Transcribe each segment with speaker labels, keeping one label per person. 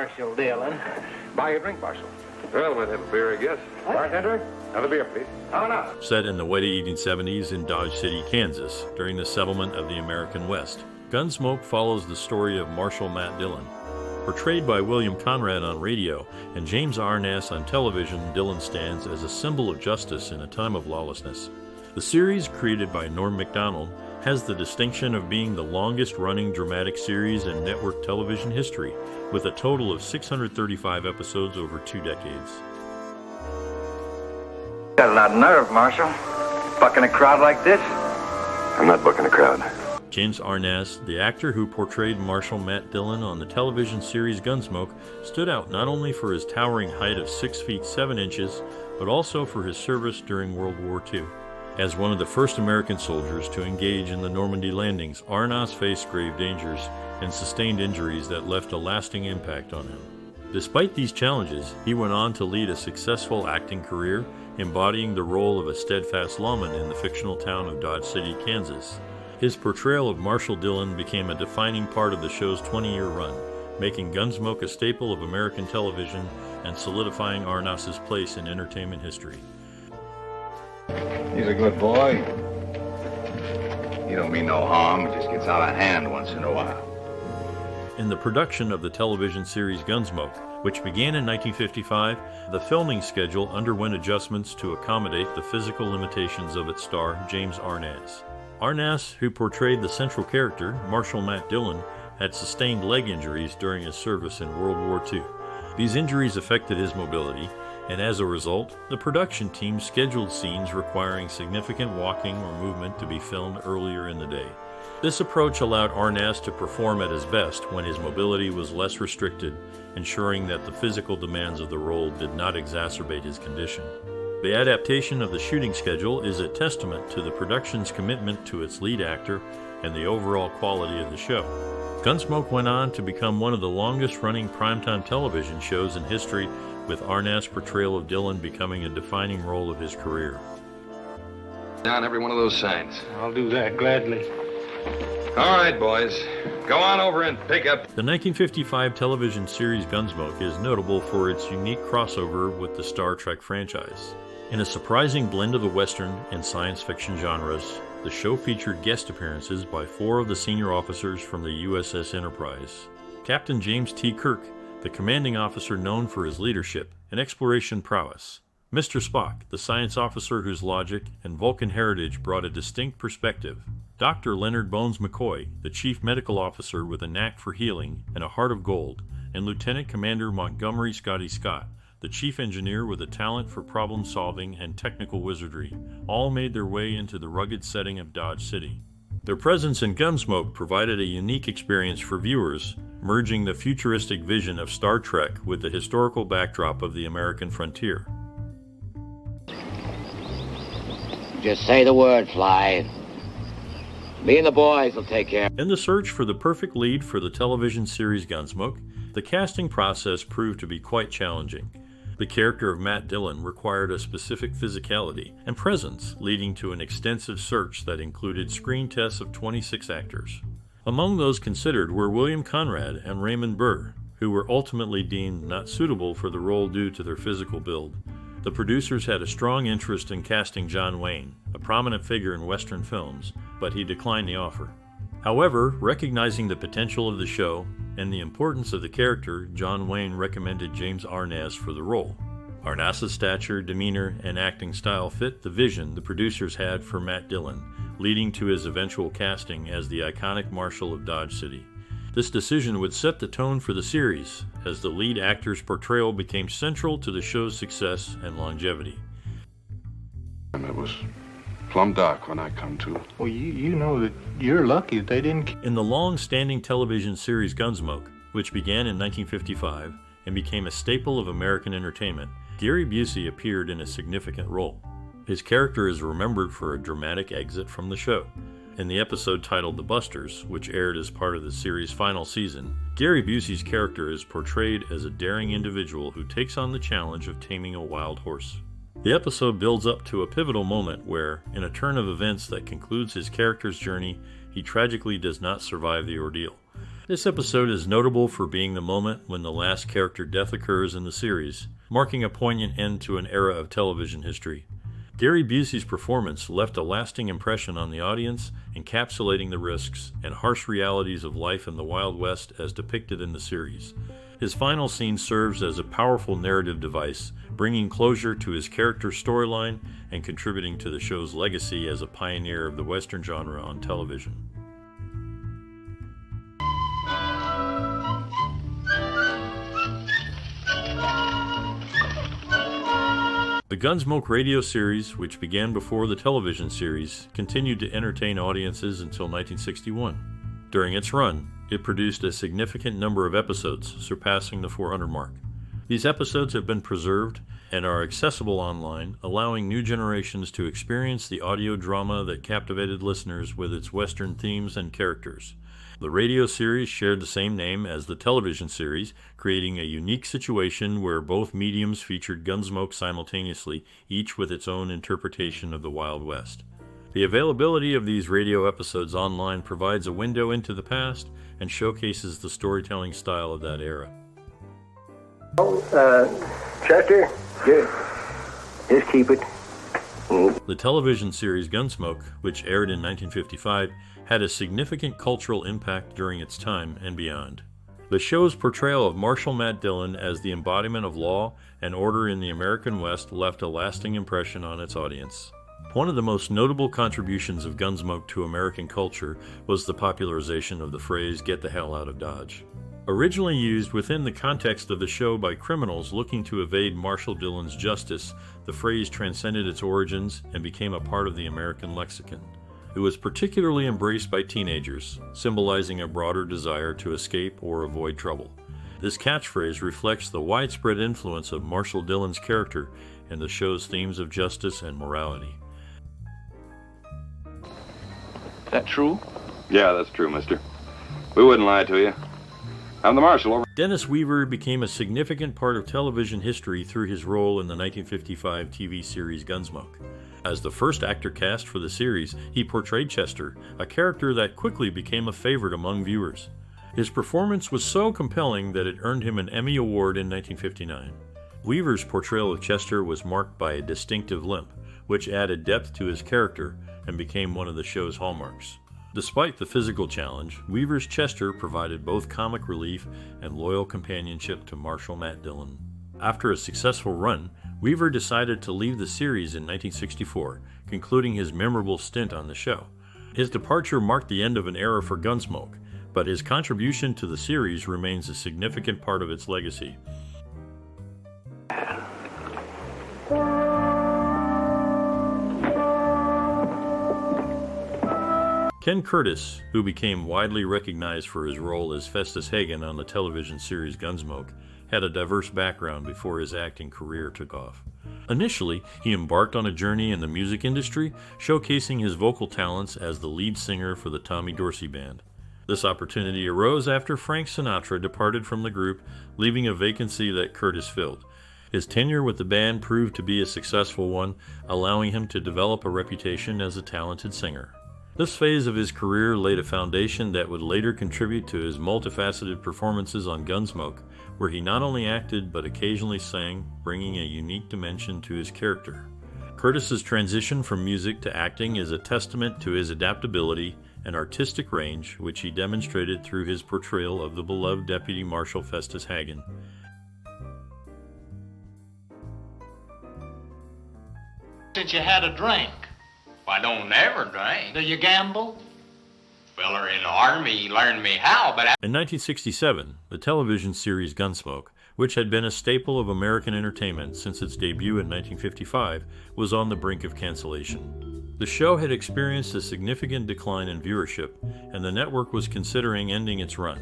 Speaker 1: Marshal Dillon. Buy a drink, Marshal.
Speaker 2: Well, we'll have a beer, I guess.
Speaker 1: Bartender?
Speaker 2: Another beer, please.
Speaker 1: Oh, no.
Speaker 3: Set in the wet 1870s in Dodge City, Kansas, during the settlement of the American West, Gunsmoke follows the story of Marshal Matt Dillon. Portrayed by William Conrad on radio and James Arness on television, Dillon stands as a symbol of justice in a time of lawlessness. The series, created by Norm Macdonald, has the distinction of being the longest-running dramatic series in network television history, with a total of 635 episodes over 2 decades.
Speaker 1: Got a lot of nerve, Marshal. Bucking a crowd like this?
Speaker 2: I'm not bucking a crowd.
Speaker 3: James Arness, the actor who portrayed Marshal Matt Dillon on the television series Gunsmoke, stood out not only for his towering height of 6 feet 7 inches, but also for his service during World War II. As one of the first American soldiers to engage in the Normandy landings, Arness faced grave dangers and sustained injuries that left a lasting impact on him. Despite these challenges, he went on to lead a successful acting career, embodying the role of a steadfast lawman in the fictional town of Dodge City, Kansas. His portrayal of Marshal Dillon became a defining part of the show's 20-year run, making Gunsmoke a staple of American television and solidifying Arness's place in entertainment history.
Speaker 4: He's a good boy. He don't mean no harm. He just gets out of hand once in a while.
Speaker 3: In the production of the television series Gunsmoke, which began in 1955, the filming schedule underwent adjustments to accommodate the physical limitations of its star, James Arness. Arness, who portrayed the central character, Marshal Matt Dillon, had sustained leg injuries during his service in World War II. These injuries affected his mobility, and as a result, the production team scheduled scenes requiring significant walking or movement to be filmed earlier in the day. This approach allowed Arness to perform at his best when his mobility was less restricted, ensuring that the physical demands of the role did not exacerbate his condition. The adaptation of the shooting schedule is a testament to the production's commitment to its lead actor and the overall quality of the show. Gunsmoke went on to become one of the longest-running primetime television shows in history, with Arness' portrayal of Dillon becoming a defining role of his career.
Speaker 2: Down every one of those signs.
Speaker 1: I'll do that gladly.
Speaker 2: All right, boys. Go on over and pick up.
Speaker 3: The 1955 television series Gunsmoke is notable for its unique crossover with the Star Trek franchise. In a surprising blend of the Western and science fiction genres, the show featured guest appearances by 4 of the senior officers from the USS Enterprise. Captain James T. Kirk, the commanding officer known for his leadership and exploration prowess. Mr. Spock, the science officer whose logic and Vulcan heritage brought a distinct perspective. Dr. Leonard Bones McCoy, the chief medical officer with a knack for healing and a heart of gold, and Lieutenant Commander Montgomery Scotty Scott, the chief engineer with a talent for problem-solving and technical wizardry, all made their way into the rugged setting of Dodge City. Their presence in Gunsmoke provided a unique experience for viewers, merging the futuristic vision of Star Trek with the historical backdrop of the American frontier.
Speaker 5: Just say the word, Fly. Me and the boys will take care.
Speaker 3: In the search for the perfect lead for the television series Gunsmoke, the casting process proved to be quite challenging. The character of Matt Dillon required a specific physicality and presence, leading to an extensive search that included screen tests of 26 actors. Among those considered were William Conrad and Raymond Burr, who were ultimately deemed not suitable for the role due to their physical build. The producers had a strong interest in casting John Wayne, a prominent figure in Western films, but he declined the offer. However, recognizing the potential of the show and the importance of the character, John Wayne recommended James Arness for the role. Arness's stature, demeanor, and acting style fit the vision the producers had for Matt Dillon, leading to his eventual casting as the iconic Marshal of Dodge City. This decision would set the tone for the series, as the lead actor's portrayal became central to the show's success and longevity.
Speaker 4: And it was plumb dark when I come to.
Speaker 1: Well, you know that you're lucky that they didn't...
Speaker 3: In the long-standing television series Gunsmoke, which began in 1955 and became a staple of American entertainment, Gary Busey appeared in a significant role. His character is remembered for a dramatic exit from the show. In the episode titled The Busters, which aired as part of the series' final season, Gary Busey's character is portrayed as a daring individual who takes on the challenge of taming a wild horse. The episode builds up to a pivotal moment where, in a turn of events that concludes his character's journey, he tragically does not survive the ordeal. This episode is notable for being the moment when the last character death occurs in the series, marking a poignant end to an era of television history. Gary Busey's performance left a lasting impression on the audience, encapsulating the risks and harsh realities of life in the Wild West as depicted in the series. His final scene serves as a powerful narrative device, bringing closure to his character's storyline and contributing to the show's legacy as a pioneer of the Western genre on television. The Gunsmoke radio series, which began before the television series, continued to entertain audiences until 1961. During its run, it produced a significant number of episodes, surpassing the 400 mark. These episodes have been preserved and are accessible online, allowing new generations to experience the audio drama that captivated listeners with its Western themes and characters. The radio series shared the same name as the television series, creating a unique situation where both mediums featured Gunsmoke simultaneously, each with its own interpretation of the Wild West. The availability of these radio episodes online provides a window into the past and showcases the storytelling style of that era.
Speaker 1: Chester? Yeah. Just keep it.
Speaker 3: The television series Gunsmoke, which aired in 1955, had a significant cultural impact during its time and beyond. The show's portrayal of Marshal Matt Dillon as the embodiment of law and order in the American West left a lasting impression on its audience. One of the most notable contributions of Gunsmoke to American culture was the popularization of the phrase, "Get the hell out of Dodge." Originally used within the context of the show by criminals looking to evade Marshal Dillon's justice, the phrase transcended its origins and became a part of the American lexicon. It was particularly embraced by teenagers, symbolizing a broader desire to escape or avoid trouble. This catchphrase reflects the widespread influence of Marshal Dillon's character and the show's themes of justice and morality.
Speaker 6: Is that true?
Speaker 2: Yeah, that's true, mister. We wouldn't lie to you. I'm the marshal over.
Speaker 3: Dennis Weaver became a significant part of television history through his role in the 1955 TV series Gunsmoke. As the first actor cast for the series, he portrayed Chester, a character that quickly became a favorite among viewers. His performance was so compelling that it earned him an Emmy Award in 1959. Weaver's portrayal of Chester was marked by a distinctive limp, which added depth to his character and became one of the show's hallmarks. Despite the physical challenge, Weaver's Chester provided both comic relief and loyal companionship to Marshal Matt Dillon. After a successful run, Weaver decided to leave the series in 1964, concluding his memorable stint on the show. His departure marked the end of an era for Gunsmoke, but his contribution to the series remains a significant part of its legacy. Ken Curtis, who became widely recognized for his role as Festus Hagen on the television series Gunsmoke, had a diverse background before his acting career took off. Initially, he embarked on a journey in the music industry, showcasing his vocal talents as the lead singer for the Tommy Dorsey Band. This opportunity arose after Frank Sinatra departed from the group, leaving a vacancy that Curtis filled. His tenure with the band proved to be a successful one, allowing him to develop a reputation as a talented singer. This phase of his career laid a foundation that would later contribute to his multifaceted performances on Gunsmoke, where he not only acted but occasionally sang, bringing a unique dimension to his character. Curtis's transition from music to acting is a testament to his adaptability and artistic range, which he demonstrated through his portrayal of the beloved Deputy Marshal Festus Hagen.
Speaker 7: Since you had a drink.
Speaker 8: I don't never drink.
Speaker 7: Do you gamble?
Speaker 8: Feller in the army learned me how, but
Speaker 3: In 1967, the television series Gunsmoke, which had been a staple of American entertainment since its debut in 1955, was on the brink of cancellation. The show had experienced a significant decline in viewership, and the network was considering ending its run.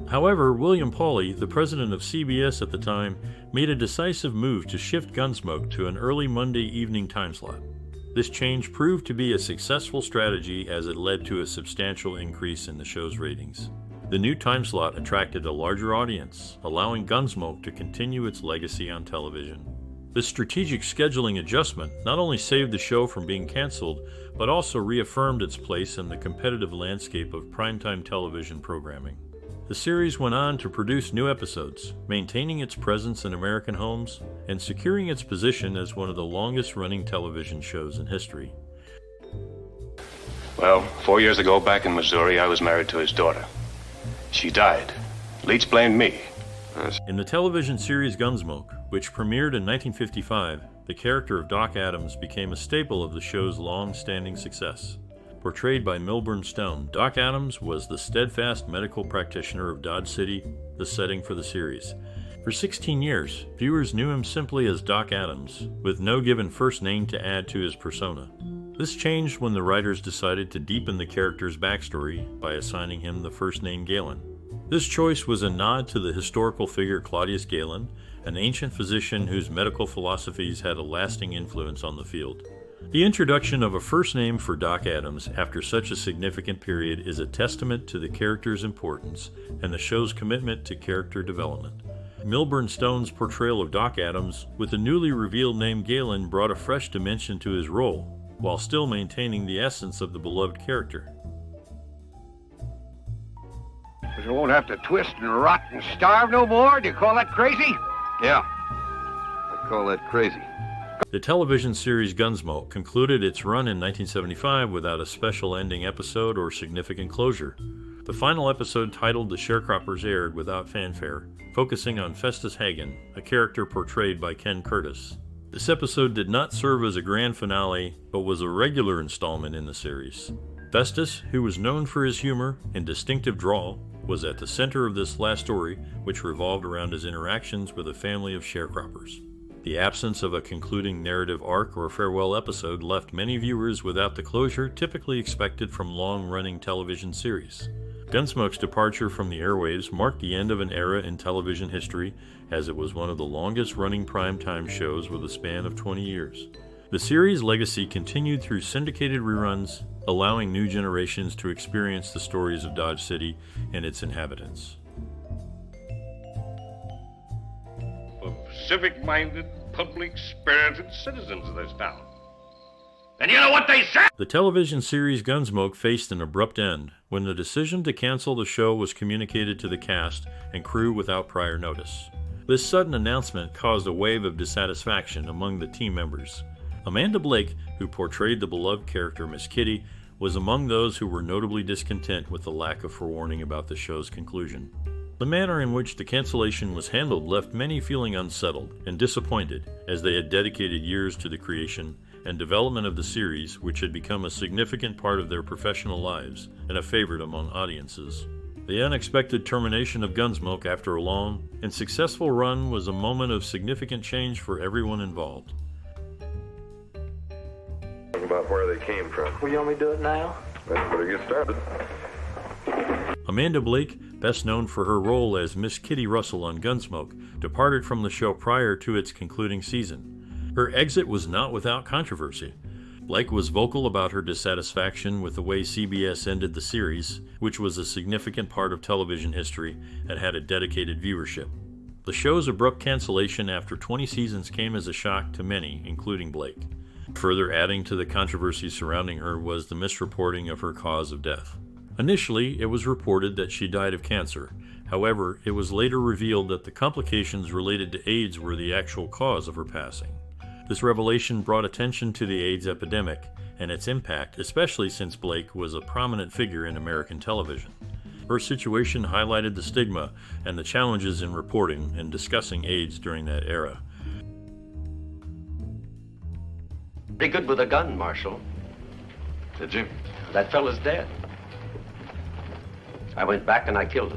Speaker 3: However, William Pauly, the president of CBS at the time, made a decisive move to shift Gunsmoke to an early Monday evening time slot. This change proved to be a successful strategy as it led to a substantial increase in the show's ratings. The new time slot attracted a larger audience, allowing Gunsmoke to continue its legacy on television. This strategic scheduling adjustment not only saved the show from being canceled, but also reaffirmed its place in the competitive landscape of primetime television programming. The series went on to produce new episodes, maintaining its presence in American homes and securing its position as one of the longest-running television shows in history.
Speaker 9: Well, 4 years ago, back in Missouri, I was married to his daughter. She died. Leach blamed me.
Speaker 3: In the television series Gunsmoke, which premiered in 1955, the character of Doc Adams became a staple of the show's long-standing success. Portrayed by Milburn Stone, Doc Adams was the steadfast medical practitioner of Dodge City, the setting for the series. For 16 years, viewers knew him simply as Doc Adams, with no given first name to add to his persona. This changed when the writers decided to deepen the character's backstory by assigning him the first name Galen. This choice was a nod to the historical figure Claudius Galen, an ancient physician whose medical philosophies had a lasting influence on the field. The introduction of a first name for Doc Adams after such a significant period is a testament to the character's importance and the show's commitment to character development. Milburn Stone's portrayal of Doc Adams with the newly revealed name Galen brought a fresh dimension to his role, while still maintaining the essence of the beloved character.
Speaker 4: Because I won't have to twist and rot and starve no more? Do you call that crazy? Yeah. I call that crazy.
Speaker 3: The television series Gunsmoke concluded its run in 1975 without a special ending episode or significant closure. The final episode, titled The Sharecroppers, aired without fanfare, focusing on Festus Hagen, a character portrayed by Ken Curtis. This episode did not serve as a grand finale, but was a regular installment in the series. Festus, who was known for his humor and distinctive drawl, was at the center of this last story, which revolved around his interactions with a family of sharecroppers. The absence of a concluding narrative arc or farewell episode left many viewers without the closure typically expected from long-running television series. Gunsmoke's departure from the airwaves marked the end of an era in television history, as it was one of the longest-running primetime shows with a span of 20 years. The series' legacy continued through syndicated reruns, allowing new generations to experience the stories of Dodge City and its inhabitants.
Speaker 9: Of civic-minded, public-spirited citizens of this town.
Speaker 8: And you know what they say?
Speaker 3: The television series Gunsmoke faced an abrupt end when the decision to cancel the show was communicated to the cast and crew without prior notice. This sudden announcement caused a wave of dissatisfaction among the team members. Amanda Blake, who portrayed the beloved character Miss Kitty, was among those who were notably discontent with the lack of forewarning about the show's conclusion. The manner in which the cancellation was handled left many feeling unsettled and disappointed, as they had dedicated years to the creation and development of the series, which had become a significant part of their professional lives and a favorite among audiences. The unexpected termination of Gunsmoke after a long and successful run was a moment of significant change for everyone involved.
Speaker 2: Talk about where they came from.
Speaker 6: Well, you want me to do it now?
Speaker 2: That's where they get started.
Speaker 3: Amanda Blake, best known for her role as Miss Kitty Russell on Gunsmoke, departed from the show prior to its concluding season. Her exit was not without controversy. Blake was vocal about her dissatisfaction with the way CBS ended the series, which was a significant part of television history and had a dedicated viewership. The show's abrupt cancellation after 20 seasons came as a shock to many, including Blake. Further adding to the controversy surrounding her was the misreporting of her cause of death. Initially, it was reported that she died of cancer. However, it was later revealed that the complications related to AIDS were the actual cause of her passing. This revelation brought attention to the AIDS epidemic and its impact, especially since Blake was a prominent figure in American television. Her situation highlighted the stigma and the challenges in reporting and discussing AIDS during that era.
Speaker 6: Pretty good with a gun, Marshal.
Speaker 4: Did you?
Speaker 6: That fella's dead. I went back and I killed him.